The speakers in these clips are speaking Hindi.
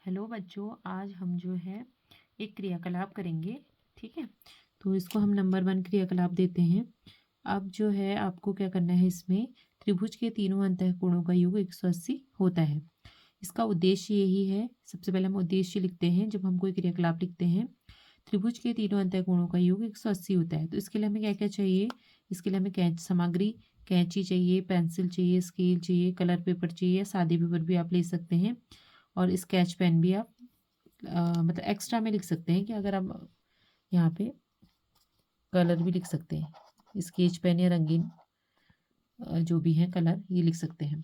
हेलो बच्चों, आज हम जो है एक क्रियाकलाप करेंगे। ठीक है, तो इसको हम नंबर 1 क्रियाकलाप देते हैं। अब जो है आपको क्या करना है, इसमें त्रिभुज के तीनों अंतःकोणों का योग 180 होता है। इसका उद्देश्य यही है। सबसे पहले हम उद्देश्य लिखते हैं। जब हम कोई क्रियाकलाप लिखते हैं, त्रिभुज के तीनों अंतःकोणों का योग 180 होता है। तो इसके लिए हमें क्या क्या चाहिए? इसके लिए हमें सामग्री कैंची चाहिए, पेंसिल चाहिए, स्केल चाहिए, कलर पेपर चाहिए, सादे पेपर भी आप ले सकते हैं, और स्केच पेन भी आप मतलब एक्स्ट्रा में लिख सकते हैं कि अगर आप यहाँ पे कलर भी लिख सकते हैं, स्केच पेन या रंगीन जो भी है कलर ये लिख सकते हैं।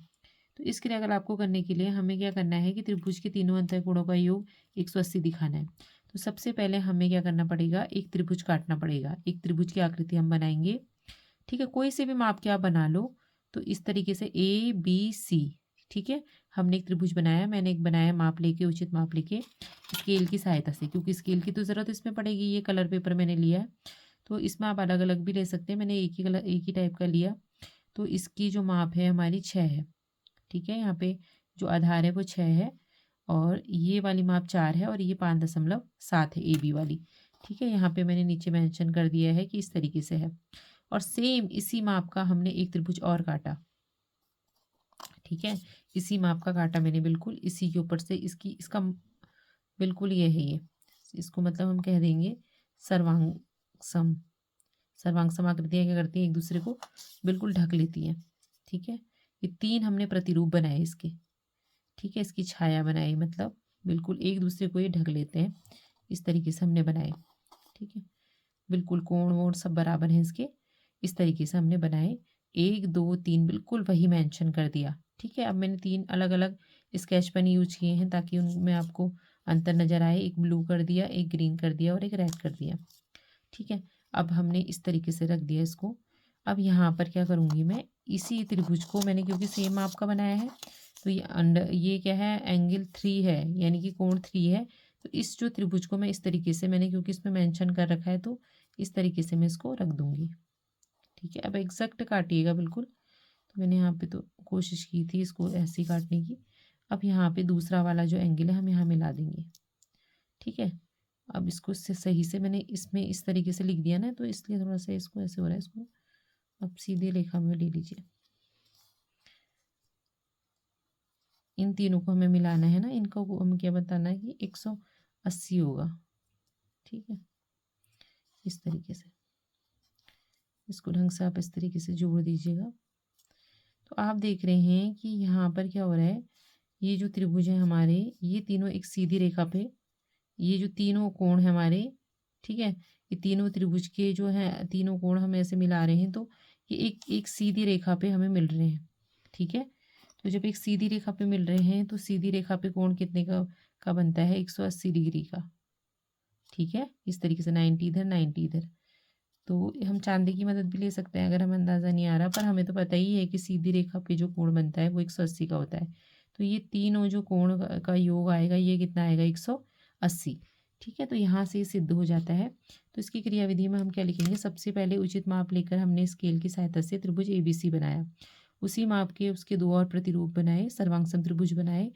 तो इस क्रियाकलाप को करने के लिए हमें क्या करना है कि त्रिभुज के तीनों अंतःकोणों का योग 180 दिखाना है। तो सबसे पहले हमें क्या करना पड़ेगा, एक त्रिभुज काटना पड़ेगा। एक त्रिभुज की आकृति हम बनाएंगे। ठीक है, कोई से भी माप के आप बना लो। तो इस तरीके से ABC। ठीक है, हमने एक त्रिभुज बनाया, मैंने एक बनाया माप लेके, उचित माप लेके स्केल की सहायता से, क्योंकि स्केल की तो ज़रूरत इसमें पड़ेगी। ये कलर पेपर मैंने लिया है, तो इसमें आप अलग अलग भी ले सकते हैं। मैंने एक ही कलर, एक ही टाइप का लिया। तो इसकी जो माप है हमारी 6 है। ठीक है, यहाँ पे जो आधार है वो 6 है, और ये वाली माप 4 है, और ये 5.7 है AB वाली। ठीक है, यहाँ पे मैंने नीचे मेंशन कर दिया है कि इस तरीके से है। और सेम इसी माप का हमने एक त्रिभुज और काटा। ठीक है, इसी माप का काटा मैंने, बिल्कुल इसी के ऊपर से इसका बिल्कुल ये है। ये इसको मतलब हम कह देंगे सर्वांग सर्वांग आकृतियाँ क्या करती हैं, एक दूसरे को बिल्कुल ढक लेती हैं। ठीक है, ये 3 हमने प्रतिरूप बनाए इसके। ठीक है, इसकी छाया बनाई, मतलब बिल्कुल एक दूसरे को ये ढक लेते हैं। इस तरीके से हमने बनाए। ठीक है, बिल्कुल कोण वोण सब बराबर हैं इसके। इस तरीके से हमने बनाए। 1 2 3 बिल्कुल वही मेंशन कर दिया। ठीक है, अब मैंने 3 अलग अलग स्केच पेन यूज किए हैं ताकि उनमें आपको अंतर नजर आए। एक ब्लू कर दिया, एक ग्रीन कर दिया, और एक रेड कर दिया। ठीक है, अब हमने इस तरीके से रख दिया इसको। अब यहाँ पर क्या करूँगी मैं, इसी त्रिभुज को मैंने, क्योंकि सेम आपका बनाया है, तो ये क्या है, एंगल 3 है, यानी कि कोण 3 है। तो इस जो त्रिभुज को मैं इस तरीके से, मैंने क्योंकि इसमें मेंशन कर रखा है, तो इस तरीके से मैं इसको रख दूंगी। ठीक है, अब एग्जैक्ट काटिएगा बिल्कुल। तो मैंने यहाँ पे तो कोशिश की थी इसको ऐसे ही काटने की। अब यहाँ पे दूसरा वाला जो एंगल है हम यहाँ मिला देंगे। ठीक है, अब इसको सही से मैंने इसमें इस तरीके से लिख दिया ना, तो इसलिए थोड़ा सा इसको ऐसे हो रहा है। इसको अब सीधे रेखा में ले लीजिए। इन तीनों को हमें मिलाना है ना, इनको हमें क्या बताना है कि 180 होगा। ठीक है, इस तरीके से इसको ढंग से आप इस तरीके से जोड़ दीजिएगा। तो आप देख रहे हैं कि यहाँ पर क्या हो रहा है, ये जो त्रिभुज है हमारे, ये तीनों एक सीधी रेखा पे, ये जो तीनों कोण है हमारे, ठीक है, ये तीनों त्रिभुज के जो है तीनों कोण हम ऐसे मिला रहे हैं, तो ये एक एक सीधी रेखा पे हमें मिल रहे हैं। ठीक है, तो जब एक सीधी रेखा पे मिल रहे हैं, तो सीधी रेखा पे कोण कितने का बनता है, 180 डिग्री का। ठीक है, इस तरीके से 90 इधर 90 इधर। तो हम चांदी की मदद भी ले सकते हैं अगर हमें अंदाज़ा नहीं आ रहा, पर हमें तो पता ही है कि सीधी रेखा पे जो कोण बनता है वो 180 का होता है। तो ये तीनों जो कोण का योग आएगा, ये कितना आएगा, 180। ठीक है, तो यहाँ से ये सिद्ध हो जाता है। तो इसकी क्रियाविधि में हम क्या लिखेंगे, सबसे पहले उचित माप लेकर हमने स्केल की सहायता से त्रिभुज ABC बनाया। उसी माप के उसके 2 और प्रतिरूप बनाए, सर्वांग त्रिभुज बनाए,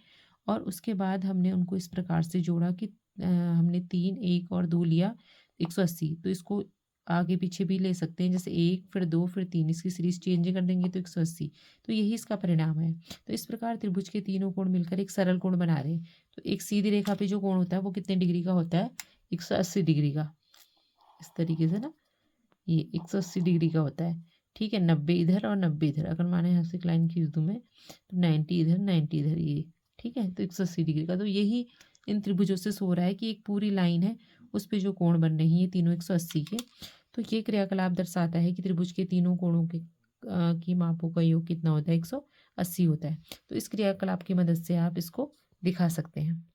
और उसके बाद हमने उनको इस प्रकार से जोड़ा कि हमने 3 1 और 2 लिया 180। तो इसको आगे पीछे भी ले सकते हैं, जैसे 1 फिर 2 फिर 3, इसकी सीरीज चेंज कर देंगे तो 180। तो यही इसका परिणाम है। तो इस प्रकार त्रिभुज के तीनों कोण मिलकर एक सरल कोण बना रहे हैं। तो एक सीधी रेखा पे जो कोण होता है वो कितने डिग्री का होता है, 180 डिग्री का। इस तरीके से ना, ये 180 डिग्री का होता है। ठीक है, 90 इधर और 90 इधर। अगर माने यहाँ से एक लाइन खींच दूँ मैं, तो 90 इधर 90 इधर, ये ठीक है, तो 180 डिग्री का। तो यही इन त्रिभुजों से सो रहा है कि एक पूरी लाइन है, उस पे जो कोण बन रही है तीनों 180 के। तो ये क्रियाकलाप दर्शाता है कि त्रिभुज के तीनों कोणों के की मापों का योग कितना होता है, 180 होता है। तो इस क्रियाकलाप की मदद से आप इसको दिखा सकते हैं।